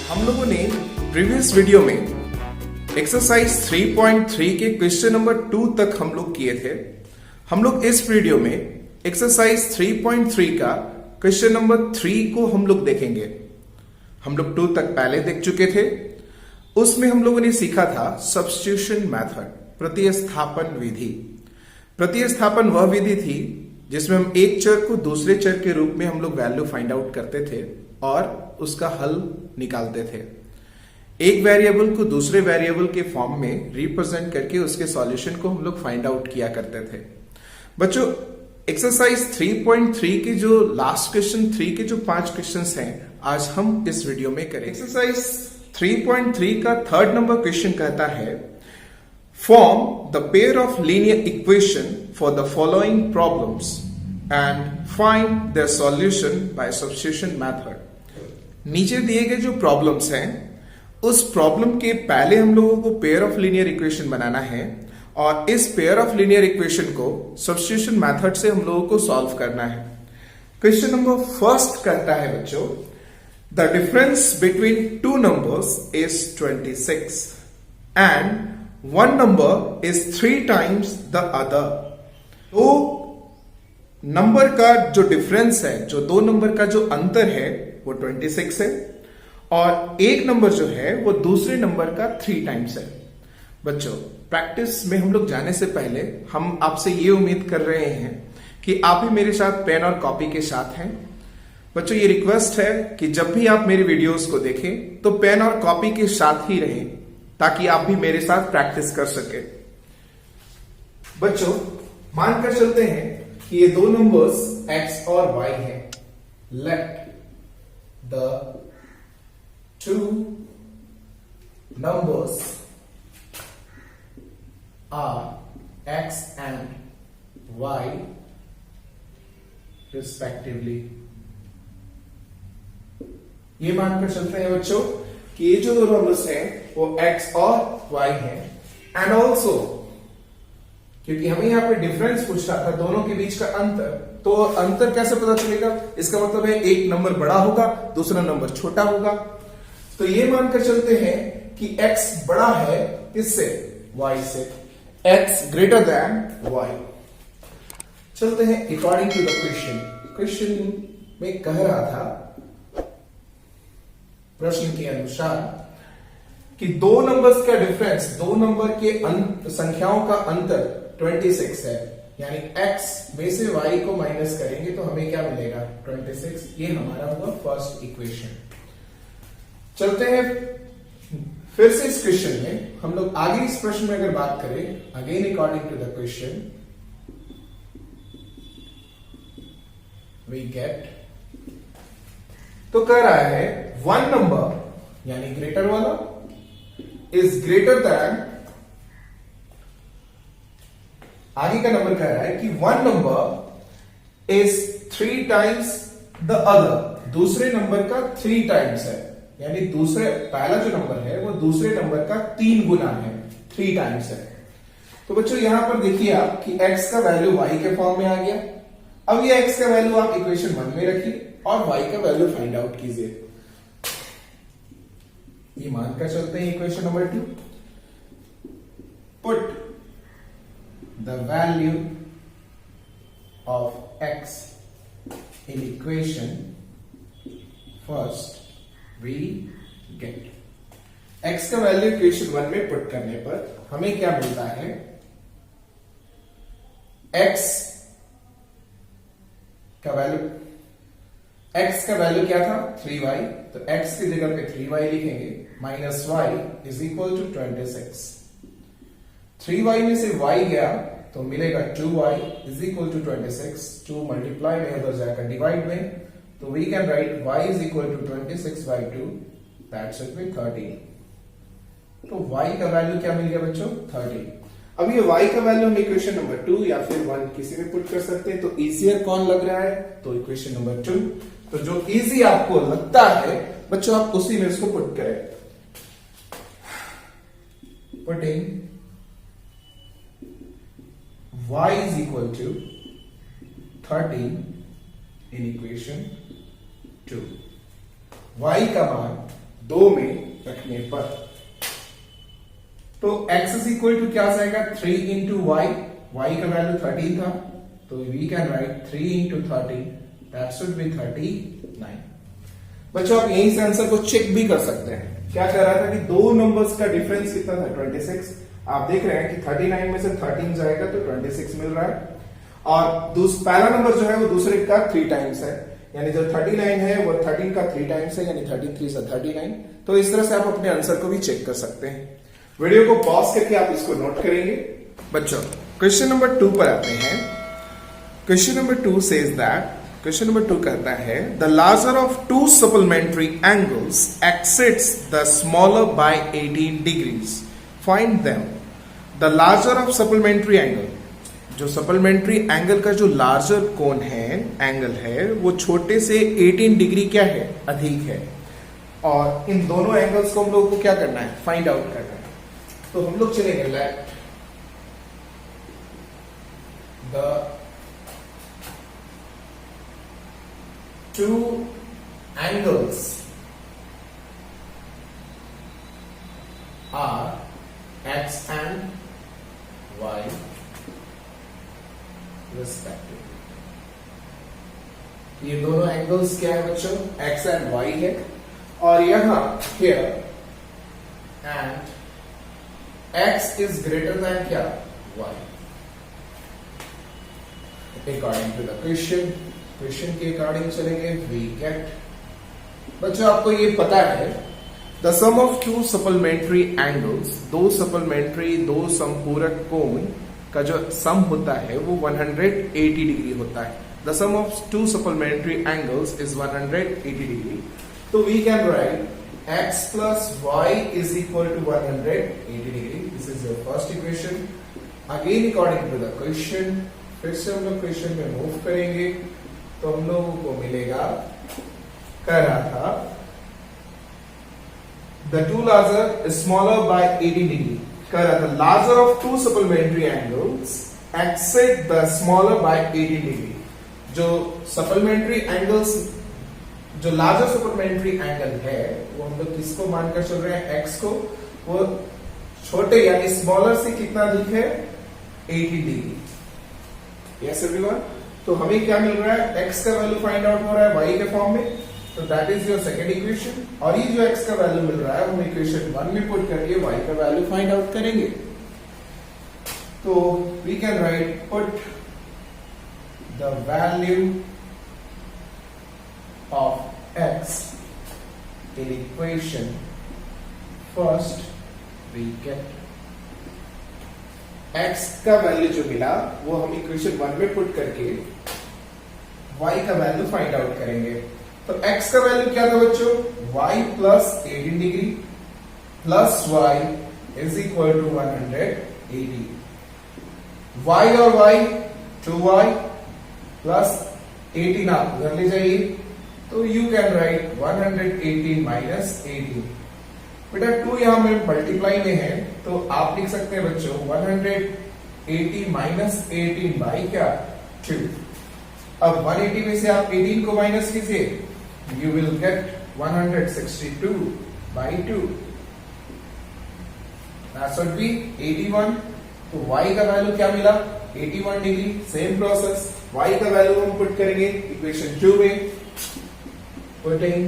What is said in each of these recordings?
हम लोगों ने प्रीवियस वीडियो में एक्सरसाइज 3.3 के क्वेश्चन नंबर 2 तक हम लोग किए थे। हम लोग इस वीडियो में एक्सरसाइज 3.3 का क्वेश्चन नंबर 3 को हम लोग देखेंगे। हम लोग 2 तक पहले देख चुके थे। उसमें हम लोगों ने सीखा था सब्स्टिट्यूशन मेथड, प्रतिस्थापन विधि। प्रतिस्थापन वह विधि थी जिसमें हम एक चर को दूसरे चर के रूप में हम लोग वैल्यू फाइंड आउट करते थे और उसका हल निकालते थे। एक वेरिएबल को दूसरे वेरिएबल के फॉर्म में रिप्रेजेंट करके उसके सॉल्यूशन को हम लोग फाइंड आउट किया करते थे। बच्चों, एक्सरसाइज 3.3 के जो लास्ट क्वेश्चन 3 के जो 5 क्वेश्चंस हैं आज हम इस वीडियो में करेंगे। एक्सरसाइज 3.3 का थर्ड नंबर क्वेश्चन कहता है form the pair of linear equation for the following problems and find their solution by substitution method। नीचे दिए गए जो प्रॉब्लम्स हैं उस प्रॉब्लम के पहले हम लोगों को पेयर ऑफ लीनियर इक्वेशन बनाना है और इस पेयर ऑफ लीनियर इक्वेशन को सब्स्टिट्यूशन मेथड से हम लोगों को सॉल्व करना है। क्वेश्चन नंबर फर्स्ट कहता है बच्चों, the difference between two numbers is 26 and one number is 3 times the other। तो नंबर का जो डिफरेंस है, जो दो नंबर का जो अंतर है वो 26 है और एक नंबर जो है वो दूसरे नंबर का 3 टाइम्स है। बच्चों, प्रैक्टिस में हम लोग जाने से पहले हम आपसे ये उम्मीद कर रहे हैं कि आप भी मेरे साथ पेन और कॉपी के साथ हैं। बच्चों, ये रिक्वेस्ट है कि जब भी आप मेरे वीडियोस को देखें तो पेन और कॉपी के साथ ही रहें ताकि आप भी मेरे साथ प्रैक्टिस कर सके। बच्चों, मानकर चलते हैं कि ये दो नंबर्स x और y हैं। Let the two numbers are x and y respectively. ये मानकर चलते हैं बच्चों कि ये जो दो नंबर्स हैं वो x और y है। एंड ऑल्सो क्योंकि हमें यहां पे डिफरेंस पूछ रहा था दोनों के बीच का अंतर, तो अंतर कैसे पता चलेगा? इसका मतलब है एक नंबर बड़ा होगा, दूसरा नंबर छोटा होगा। तो ये मानकर चलते हैं कि x बड़ा है किससे? y से। x greater than y। चलते हैं according to the question. Question में कह रहा था, प्रश्न के अनुसार, कि दो नंबर्स का डिफरेंस, दो नंबर के संख्याओं का अंतर 26 है। यानी x में से y को माइनस करेंगे तो हमें क्या मिलेगा? 26। ये हमारा हुआ फर्स्ट इक्वेशन। चलते हैं फिर से इस क्वेश्चन में। हम लोग आगे इस प्रश्न में अगर बात करें, again according to the question we get, तो कह रहा है वन नंबर यानी ग्रेटर वाला इज ग्रेटर देन, आगे का नंबर कह रहा है कि one number is 3 times the other. दूसरे नंबर का 3 टाइम्स है, यानी दूसरे पहला जो नंबर है वो दूसरे नंबर का 3 गुना है, 3 टाइम्स है। तो बच्चों यहां पर देखिए आप कि x का वैल्यू y के फॉर्म में आ गया। अब ये x का वैल्यू आप इक्वेशन 1 में रखिए और y का वैल्यू फाइंड आउट कीजिए। ये मानकर चलते हैं equation number 2, put the value of x in equation first we get. x का वैल्यू इक्वेशन 1 में पुट करने पर हमें क्या मिलता है? x का वैल्यू क्या था? 3y। तो x की जगह पे 3y लिखेंगे, minus y is equal to 26। 3y में से y गया तो मिलेगा 2y is equal to 26। 2 multiply में उधर जाकर डिवाइड में, तो we can write y is equal to 26 by 2, that's it with 30। तो y का वैल्यू क्या मिल गया बच्चों? 30। अब ये y का वैल्यू हम इक्वेशन नंबर 2 या फिर 1 किसी में पुट कर सकते हैं। तो इजियर कौन लग रहा है? तो इक्वेशन नंबर 2। तो जो इजी आपको लगता है बच्चों आप उसी में इसको पुट करें। Putting y is equal to 13 in equation 2। y का मान 2 में रखने पर। तो x इज इक्वल टू क्या जाएगा 3 इंटू वाई, वाई का वैल्यू 13 था, तो we can write 3 into 13, that should be 39। बच्चों आप यहीं से आंसर को चेक भी कर सकते हैं। क्या कह रहा था कि दो नंबर्स का डिफरेंस कितना था 26। आप देख रहे हैं कि 39 में से 13 जाएगा तो 26 मिल रहा है, और पहला नंबर जो है वो दूसरे का 3 टाइम्स है, यानी जो 39 है वो 13 का 3 टाइम्स है, यानी 33 से 39। तो इस तरह से आप अपने आंसर को भी चेक कर सकते हैं। वीडियो को पॉज करके आप इसको नोट करेंगे। बच्चों क्वेश्चन नंबर 2 पर आते हैं। Question number 2 says that, question number 2 कहता है the larger of 2 supplementary angles exceeds the smaller by 18 degrees, find them. The larger of supplementary angle, जो सप्लीमेंट्री एंगल का जो लार्जर कोण है, एंगल है, वो छोटे से 18 डिग्री क्या है, अधिक है, और इन दोनों एंगल्स को हम लोगों को क्या करना है, फाइंड आउट करना है। तो हम लोग चलेंगे left, the 2 angles are x and y respectively। ये दोनों एंगल्स क्या है बच्चों, x and y है, और यहां here and x is greater than क्या, y according to the question। Question के अकॉर्डिंग चलेंगे, वी गेट। बच्चों आपको ये पता है the sum of 2 supplementary angles, दो संपूरक कोण का जो सम होता है वो 180 डिग्री होता है। The sum of 2 supplementary angles is 180 degree. तो we can write x plus y is equal to 180 degree. This is your first equation. Again according to the question, फिर से हम लोग क्वेश्चन में मूव करेंगे, तो हम लोगों को मिलेगा, कह रहा था the 2 larger is smaller by 80 degree, कह रहा था larger of 2 supplementary angles exceed the smaller by 80 degree। जो supplementary angles, जो larger supplementary angle है वो हम लोग किसको मानकर चल रहे हैं, x को, वो छोटे यानी स्मॉलर से कितना अधिक है, 80 डिग्री। Yes everyone. तो हमें क्या मिल रहा है, x का वैल्यू फाइंड आउट हो रहा है y के फॉर्म में, तो that is your second equation. और ये जो x का वैल्यू मिल रहा है हम इक्वेशन 1 में पुट करके y का वैल्यू फाइंड आउट करेंगे। तो we can write put the value of x in equation first, we get x का वैल्यू जो मिला वो हम इक्वेशन 1 में पुट करके y का वैल्यू फाइंड आउट करेंगे। तो x का वैल्यू क्या था बच्चों, y plus 18 degree plus y is equal to 180। y और y 2y प्लस 18 आप उधर ले जाइए, तो यू कैन राइट 180 माइनस 18। बेटा 2 यहां में मल्टीप्लाई में है, तो आप लिख सकते हैं बच्चों 180 माइनस 18 बाई क्या, 2। अब 180 में से आप 18 को माइनस कीजिए, you will get 162 by 2, that would be 81। तो y का वैल्यू क्या मिला, 81 डिग्री। सेम प्रोसेस, y का वैल्यू हम पुट करेंगे इक्वेशन 2 में, putting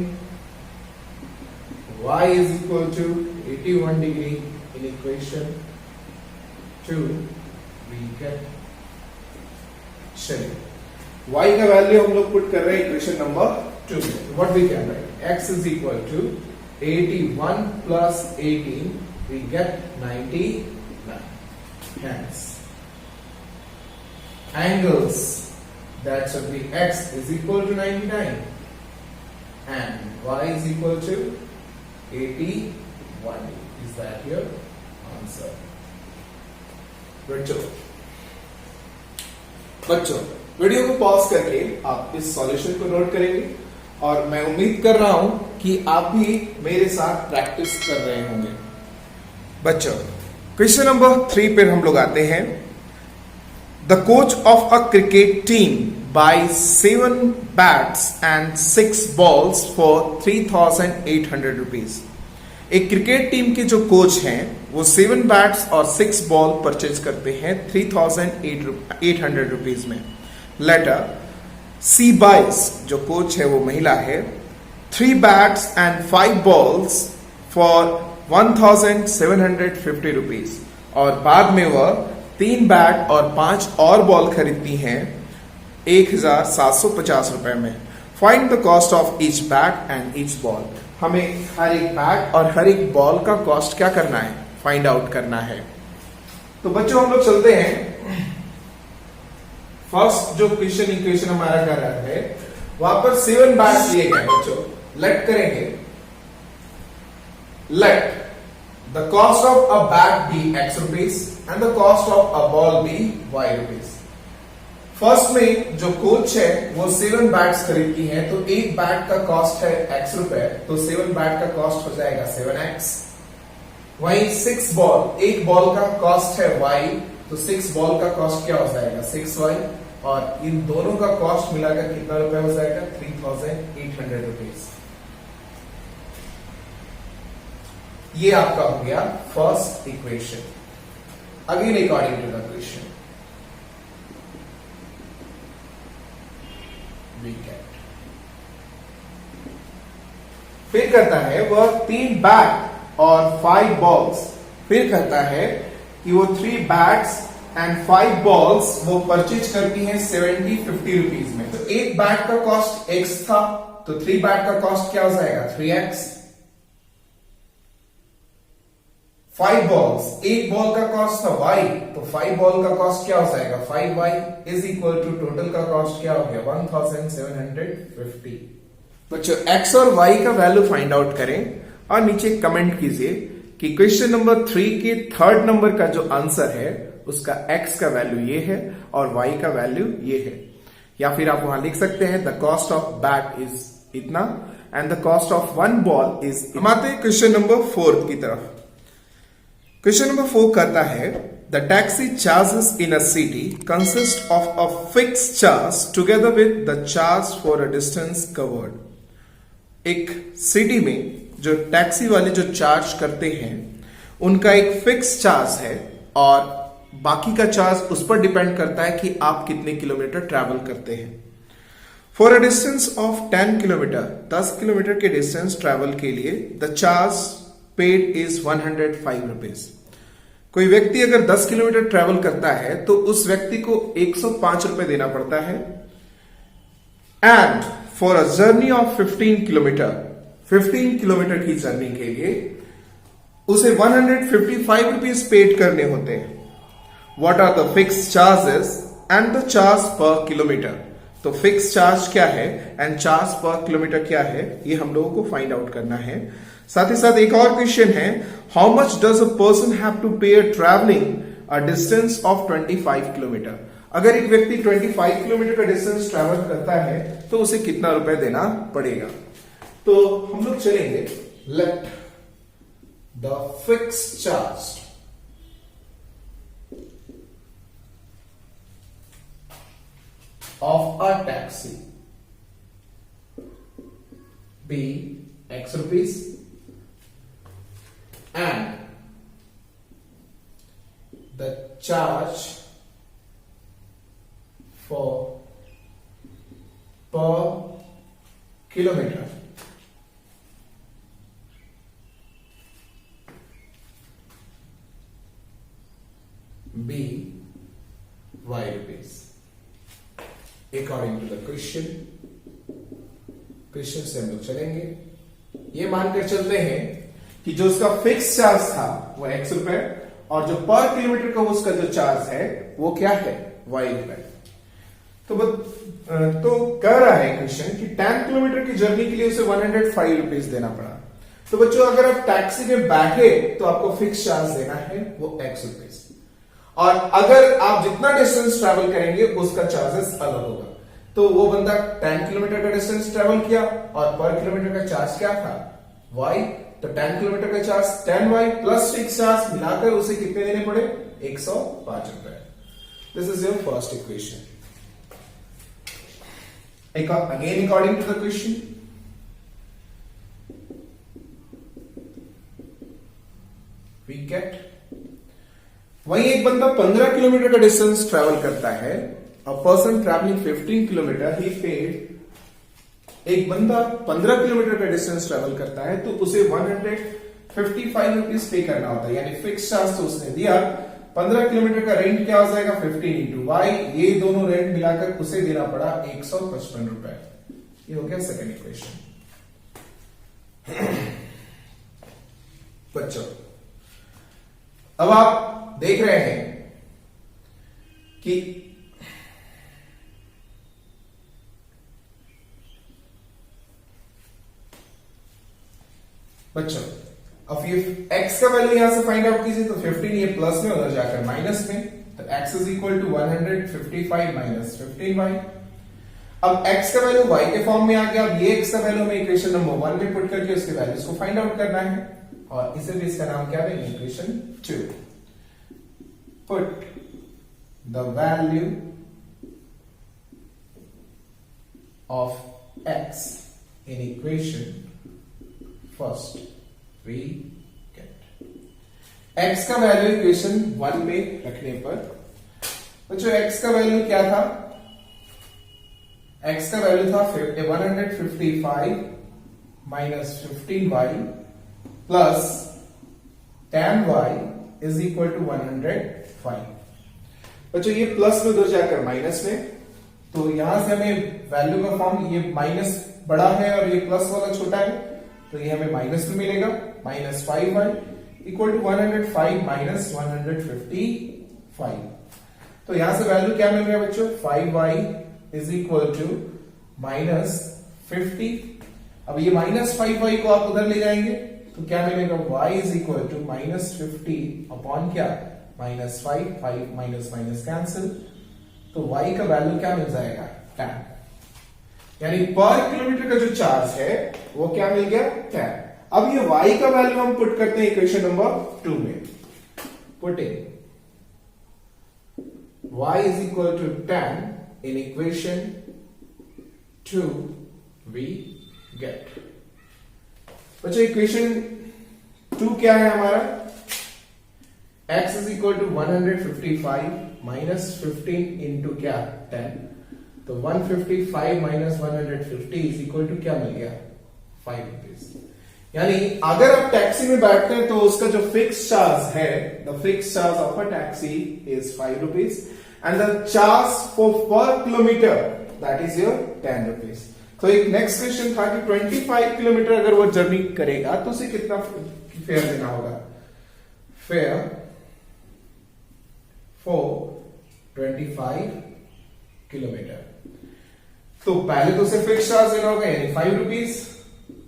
y is equal to 81 degree in equation 2, we get, चलिए y का वैल्यू हम लोग पुट कर रहे हैं इक्वेशन नंबर 2 में। What we can write, x is equal to 81 plus 18, we get 99। Hence angles that should be x is equal to 99 and y is equal to 81। Is that your answer? बच्चों video को pause करके आप इस solution को note करेंगे, और मैं उम्मीद कर रहा हूं कि आप भी मेरे साथ प्रैक्टिस कर रहे होंगे। बच्चों क्वेश्चन नंबर 3 पर हम लोग आते हैं। The coach of a cricket team buy 7 bats and 6 balls for 3,800 rupees. एक क्रिकेट टीम के जो कोच हैं वो 7 बैट्स और 6 बॉल परचेज करते हैं 3,800 रुपीज में. लेटर सी बाइस, जो कोच है वो महिला है, 3 bats and 5 balls for 1,750 rupees. और बाद में वह 3 बैट और 5 और बॉल खरीदती हैं 1,750 रुपए में. Find the cost of each bat and each ball. हमें हर एक बैट और हर एक बॉल का कॉस्ट क्या करना है, फाइंड आउट करना है. तो बच्चों हम लोग चलते हैं. फर्स्ट जो क्वेश्चन इक्वेशन हमारा कर रहा है वहां पर 7 बैट्स लिए गए. बच्चों लेट करेंगे. Let the cost of a bat be x rupees and the cost of a ball be y rupees. First में जो कोच है वो 7 बैट्स खरीदती है, तो एक बैट का कॉस्ट है x रुपए, तो 7 बैट का कॉस्ट हो जाएगा 7x. वहीं 6 बॉल, एक बॉल का कॉस्ट है y, तो 6 बॉल का कॉस्ट क्या हो जाएगा 6y. और इन दोनों का कॉस्ट मिलाकर कितना रुपए हो जाएगा 3,800 रुपीज. ये आपका हो गया first equation. Again according to the question फिर करता है वह 3 बैट और 5 बॉल्स. फिर कहता है कि वो 3 बैट्स एंड 5 बॉल्स वो परचेज करती हैं 70-50 रुपीज में. तो एक बैट का कॉस्ट x था, तो 3 बैट का कॉस्ट क्या हो जाएगा 3x. 5 बॉल्स, एक बॉल का कॉस्ट था y, तो 5 बॉल का कॉस्ट क्या हो जाएगा 5y is equal to total का कॉस्ट क्या हो गया 1,750. बच्चों x और y का वैल्यू फाइंड आउट करें और नीचे कमेंट कीजिए कि क्वेश्चन नंबर 3 के थर्ड नंबर का जो आंसर है उसका x का वैल्यू ये है और y का वैल्यू ये है. या फिर आप वहां लिख सकते हैं the cost of bat is इतना and the cost of 1 ball is. हम आते हैं क्वेश्चन नंबर 4 की तरफ. क्वेश्चन नंबर 4 कहता है the taxi charges in a city consist of a fixed charge together with the charge for a distance covered. एक city में जो टैक्सी वाले जो चार्ज करते हैं उनका एक फिक्स चार्ज है और बाकी का चार्ज उस पर डिपेंड करता है कि आप कितने किलोमीटर ट्रैवल करते हैं. For a distance of 10 kilometre, 10 kilometre के डिस्टेंस ट्रैवल के लिए the charge paid is 105 rupees. कोई व्यक्ति अगर 10 किलोमीटर ट्रैवल करता है तो उस व्यक्ति को 105 रुपए देना पड़ता है. And for a journey of 15 kilometer, 15 kilometer की जर्नी के लिए उसे 155 रुपीज पेड करने होते हैं. What are the fix charges and the charge per kilometer. तो फिक्स चार्ज क्या है एंड चार्ज पर किलोमीटर क्या है, ये हम लोगों को फाइंड आउट करना है. साथ ही साथ एक और क्वेश्चन है how much does a person have to pay travelling a distance of 25 kilometre. अगर एक व्यक्ति 25 किलोमीटर का डिस्टेंस ट्रैवल करता है तो उसे कितना रुपए देना पड़ेगा. तो हम लोग चलेंगे. Let the fix charge of a taxi be x rupees and the charge for per kilometer be y rupees. According to the question से हम लोग चलेंगे. ये मानकर चलते हैं कि जो उसका फिक्स चार्ज था वो x रुपए और जो पर किलोमीटर का उसका जो चार्ज है वो क्या है y रुपए. तो कह रहा है क्वेश्चन कि 10 किलोमीटर की जर्नी के लिए उसे 105 रुपीज देना पड़ा. तो बच्चों अगर आप टैक्सी में बैठे तो आपको फिक्स चार्ज देना है वो x रुपीज, और अगर आप जितना डिस्टेंस ट्रैवल करेंगे उसका चार्जेस अलग होगा. तो वो बंदा 10 किलोमीटर का डिस्टेंस ट्रैवल किया और पर किलोमीटर का चार्ज क्या था y, तो 10 किलोमीटर का charge 10y plus fix charge मिलाकर उसे कितने देने पड़े 105 रुपए. This is your first equation. Again, according to the question, we get वही एक बंदा 15 किलोमीटर का डिस्टेंस ट्रेवल करता है. A person travelling 15 kilometre he paid. एक बंदा 15 किलोमीटर का डिस्टेंस ट्रेवल करता है तो उसे 155 रुपीज पे करना होता है. यानी फिक्स चार्ज तो उसने दिया. 15 किलोमीटर का रेंट क्या हो जाएगा 15 इंटू वाई. ये दोनों रेंट मिलाकर उसे देना पड़ा 155 रुपए. ये हो गया सेकेंड इक्वेशन. बच्चों अब आप देख रहे हैं कि बच्चों अब ये x का वैल्यू यहां से फाइंड आउट कीजिए तो 15 ये प्लस में उधर जाकर माइनस में. तो x is equal to 155 minus 15y. अब x का वैल्यू y के फॉर्म में आ गया. अब ये x का वैल्यू हमें इक्वेशन नंबर 1 में पुट करके उसके वैल्यूज को फाइंड आउट करना है और इसे भी इसका नाम क्या देंगे equation 2. Put the value of x in equation first. We get x का वैल्यू इक्वेशन 1 में रखने पर बच्चों x का वैल्यू क्या था. x का वैल्यू था 155 minus 15y plus tan y is equal to 105. बच्चों ये प्लस में उधर जाकर माइनस में. तो यहां से हमें वैल्यू का फॉर्म ये माइनस बड़ा है और ये प्लस वाला छोटा है तो ये हमें माइनस में मिलेगा. Minus 5y equal to 105 minus 155. तो यहां से वैल्यू क्या मिल रहा है बच्चों 5y is equal to minus 50. अब ये माइनस 5y को आप उधर ले जाएंगे तो क्या मिलेगा y is equal to minus 50 upon क्या माइनस 5 माइनस माइनस कैंसिल. तो y का वैल्यू क्या मिल जाएगा 10. यानी पर किलोमीटर का जो चार्ज है वो क्या मिल गया 10. अब ये y का वैल्यू हम पुट करते हैं इक्वेशन नंबर 2 में. Putting y is equal to 10 in equation 2 we get. बच्चों इक्वेशन 2 क्या है हमारा x is equal to 155 minus 15 into क्या 10. तो 155 माइनस 150 इज इक्वल टू क्या मिल गया 5 रुपीज. यानी अगर आप टैक्सी में बैठते हैं तो उसका जो फिक्स चार्ज है the fix charge of a taxi is 5 rupees and the charge for per kilometre that is your 10 rupees. तो एक नेक्स्ट क्वेश्चन था कि 25 किलोमीटर अगर वो जर्नी करेगा तो उसे कितना फेयर देना होगा. Fair for 25 kilometre. तो पहले तो उसे फिक्स चार्ज देना होगा यानी 5 रुपीज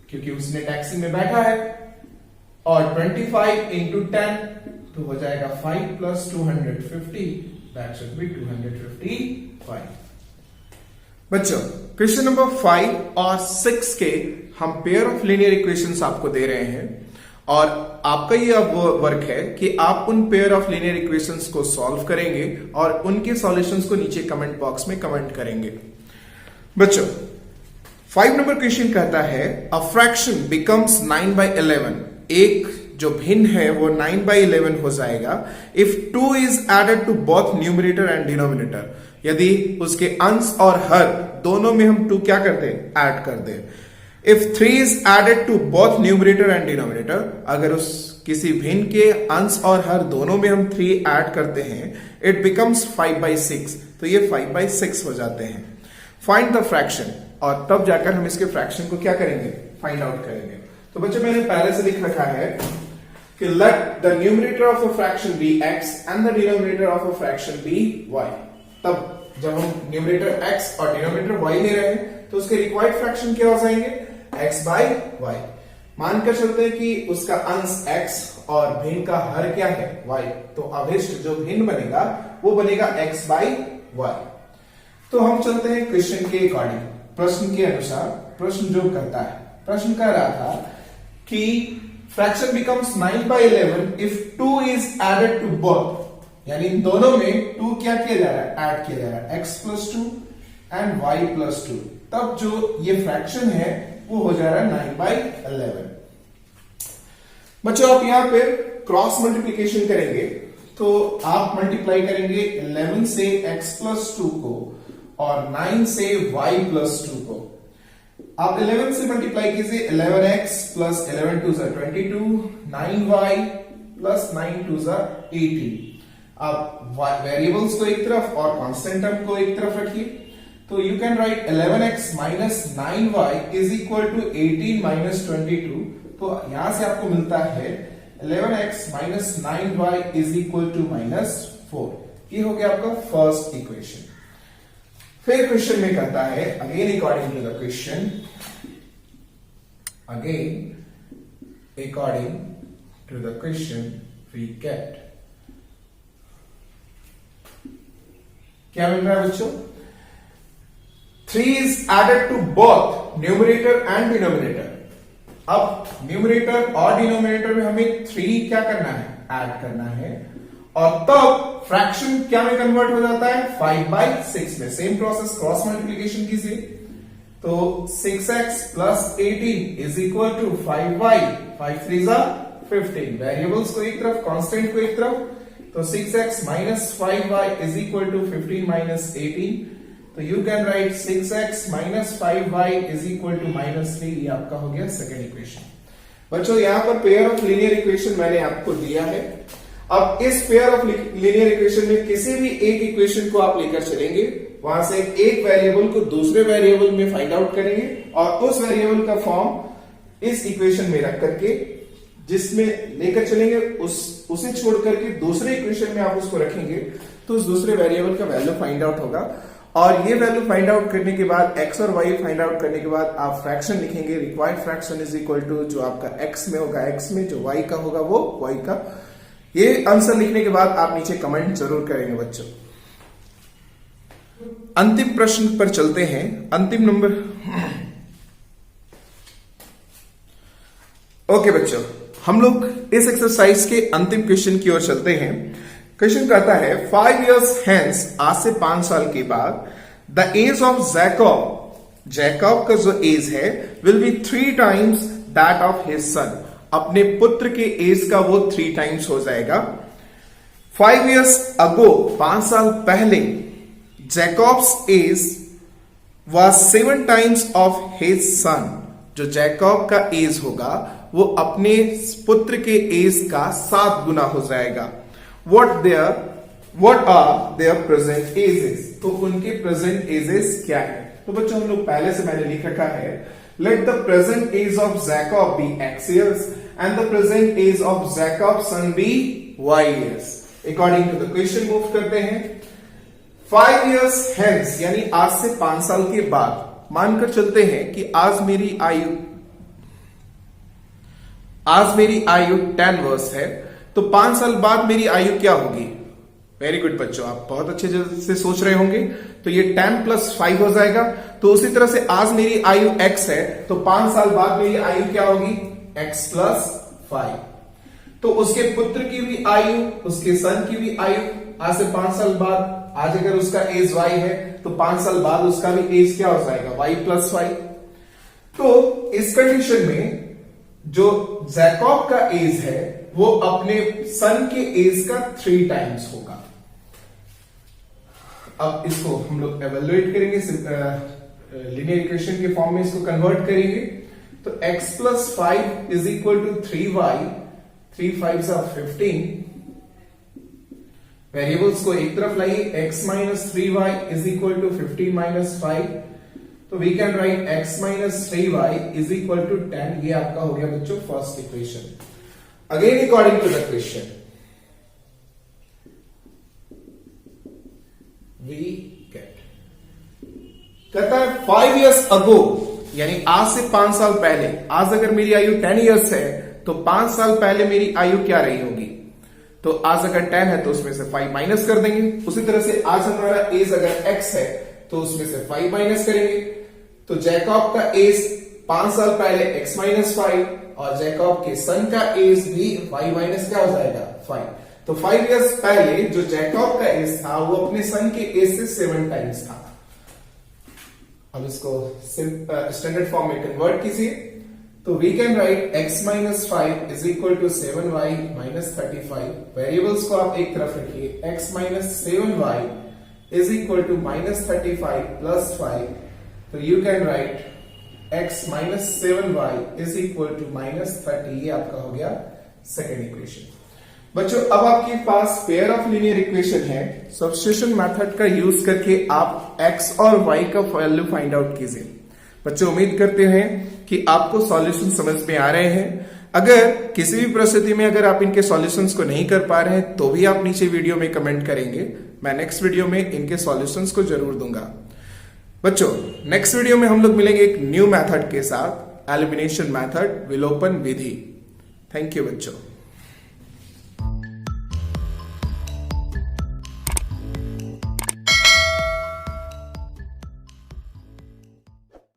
क्योंकि उसने टैक्सी में बैठा है और 25 इंटू 10 तो हो जाएगा 5 प्लस 250 दैट शुड बी 255. बच्चों क्वेश्चन नंबर 5 और 6 के हम पेयर ऑफ लीनियर इक्वेशंस आपको दे रहे हैं और आपका ये अब वर्क है कि आप उन पेयर ऑफ लीनियर इक्वेशंस को सॉल्व करेंगे और उनके सॉल्यूशंस को नीचे कमेंट बॉक्स में कमेंट करेंगे. बच्चों 5 नंबर क्वेश्चन कहता है अ फ्रैक्शन बिकम्स 9/11. एक जो भिन्न है वो 9/11 हो जाएगा if 2 is added to both numerator and denominator. यदि उसके अंश और हर दोनों में हम 2 क्या कर दे ऐड कर दे. If 3 is added to both numerator and denominator. अगर उस किसी भिन्न के अंश और हर दोनों में हम 3 ऐड करते हैं इट बिकम्स 5/6. तो ये 5/6 हो जाते हैं. फाइंड द फ्रैक्शन और तब जाकर हम इसके फ्रैक्शन को क्या करेंगे फाइंड आउट करेंगे. तो बच्चों मैंने पहले से लिख रखा है कि let the numerator of a fraction be x and the denominator of a fraction be y. तब जब हम न्यूमरेटर x और डिनोमिनेटर y ले रहे हैं तो उसके रिक्वायर्ड फ्रैक्शन क्या हो जाएंगे x/y. मानकर चलते हैं कि उसका अंश x और भिन्न का हर क्या है y. तो अभिष्ट जो भिन्न बनेगा वो बनेगा x/y. तो हम चलते हैं क्वेश्चन के अकॉर्डिंग. प्रश्न के अनुसार प्रश्न जो करता है प्रश्न कह रहा था कि fraction becomes 9/11 if 2 is added to both. यानी इन दोनों में 2 क्या किया जा रहा है ऐड किया जा रहा है x+2 एंड y+2. तब जो ये फ्रैक्शन है वो हो जा रहा है 9/11। बच्चों आप यहां पे क्रॉस मल्टीप्लीकेशन करेंगे तो आप मल्टीप्लाई करेंगे 11 से x+2 को और 9 से y+2 को। आप 11 से मल्टीप्लाई कीजिए 11x प्लस 11 2 22, 9y प्लस 9 2 18। आप वेरिएबल्स को एक तरफ और कांस्टेंट टर्म को एक तरफ रखिए, तो you can write 11x minus 9y is equal to 18 minus 22। तो यहां से आपको मिलता है 11x minus 9y is equal to -4। ये हो गया आपका फर्स्ट इक्वेशन। फिर क्वेश्चन में कहता है again according to the question, we get, क्या मिल रहा है बच्चों? 3 is added to both numerator and denominator। अब न्यूमरेटर और डिनोमिनेटर में हमें 3 क्या करना है? ऐड करना है, और तब फ्रैक्शन क्या में कन्वर्ट हो जाता है? 5/6 में। सेम प्रोसेस क्रॉस मल्टीप्लीकेशन कीजिए, तो 6x plus 18 is equal to 5y, 5 3 15। Variables को एक तरफ, कांस्टेंट को एक तरफ, तो 6x minus 5y is equal to 15 minus 18। तो you can write 6x minus 5y is equal to -3। ये आपका हो गया सेकेंड इक्वेशन। बच्चों यहां पर पेयर ऑफ लीनियर इक्वेशन मैंने आपको दिया है। अब इस पेयर ऑफ लीनियर इक्वेशन में किसी भी एक इक्वेशन को आप लेकर चलेंगे, वहां से एक वेरिएबल को दूसरे वेरिएबल में फाइंड आउट करेंगे, और उस वेरिएबल का फॉर्म इस इक्वेशन में रख करके जिसमें लेकर चलेंगे उसे छोड़ करके दूसरे इक्वेशन में आप उसको रखेंगे, तो उस दूसरे वेरिएबल का वैल्यू फाइंड आउट होगा। और ये वैल्यू फाइंड आउट करने के बाद x और y फाइंड आउट करने के बाद आप फ्रैक्शन लिखेंगे। Required fraction is equal to जो आपका x में होगा x में, जो y का होगा वो y का। ये आंसर लिखने के बाद आप नीचे कमेंट जरूर करेंगे बच्चों। अंतिम प्रश्न पर चलते हैं। अंतिम नंबर, ओके बच्चों, हम लोग इस एक्सरसाइज के अंतिम क्वेश्चन की ओर चलते हैं। क्वेश्चन कहता है 5 years hence, आज से 5 साल के बाद, द एज ऑफ जैकब का जो एज है will be 3 times that of his son. अपने पुत्र के एज का वो 3 times हो जाएगा। 5 years ago, 5 साल पहले, Jacob's age was 7 times of his son। जो जैकब का एज होगा वो अपने पुत्र के एज का 7 गुना हो जाएगा। what are their present ages? तो उनके प्रेजेंट एजेस क्या है? तो बच्चों हम लोग पहले से मैंने लिख रखा है, let the present age of Jacob be x years and the present age of Jacob's son be y years। According to the question move करते हैं। 5 years hence यानी आज से 5 साल के बाद, मानकर चलते हैं कि आज मेरी आयु 10 वर्ष है, तो 5 साल बाद मेरी आयु क्या होगी? वेरी गुड बच्चों, आप बहुत अच्छे से सोच रहे होंगे। तो ये 10 + 5 हो जाएगा। तो उसी तरह से आज मेरी आयु x है, तो 5 साल बाद मेरी आयु क्या होगी? x + 5। तो उसके पुत्र की भी आयु, उसके सन की भी आयु आज से 5 साल बाद, आज अगर उसका एज y है तो 5 साल बाद उसका भी एज क्या हो जाएगा? y + 5। तो इस कंडीशन में जो जैकब का एज है वो अपने सन के एज का 3 times होगा। अब इसको हम लोग एवेल्युएट करेंगे, लीनियर इक्वेशन के फॉर्म में इसको कन्वर्ट करेंगे। तो x + 5 is equal to 3y, 3 5 15। Variables को एक तरफ लाइए, x - 3y is equal to 15 - 5। तो we can write x - 3y is equal to 10। ये आपका हो गया बच्चों first equation. Again according to the question, we get, कहता है 5 years ago, यानी आज से 5 साल पहले, आज अगर मेरी आयु 10 years है तो 5 साल पहले मेरी आयु क्या रही होगी? तो आज अगर 10 है तो उसमें से 5 माइनस कर देंगे। उसी तरह से आज हमारा एज अगर x है तो उसमें से 5 माइनस करेंगे। तो जैकब का एज 5 साल पहले x - 5, और जैकब के सन का एज भी 5 माइनस क्या हो जाएगा? 5। तो 5 years पहले जो जैकब का एज था वो अपने सन के एज से 7 times था। अब इसको स्टैंडर्ड फॉर्म में कन्वर्ट कीजिए, तो we can write x minus 5 is equal to 7y minus 35। Variables को आप एक तरफ रखिए, x minus 7y is equal to minus 35 plus 5, तो you can write x minus 7y is equal to minus 30। ये आपका हो गया सेकेंड इक्वेशन। बच्चों अब आपके पास पेयर ऑफ लीनियर इक्वेशन है, सब्स्टिट्यूशन मेथड का यूज करके आप x और y का वैल्यू फाइंड आउट कीजिए। बच्चों उम्मीद करते हैं कि आपको सॉल्यूशन समझ में आ रहे हैं। अगर किसी भी परिस्थिति में अगर आप इनके सॉल्यूशंस को नहीं कर पा रहे हैं तो भी आप नीचे वीडियो में कमेंट करेंगे, मैं नेक्स्ट वीडियो में इनके सॉल्यूशंस को जरूर दूंगा। बच्चों नेक्स्ट वीडियो में हम लोग मिलेंगे एक न्यू मेथड के साथ, एलिमिनेशन मेथड, विलोपन विधि। थैंक यू बच्चों।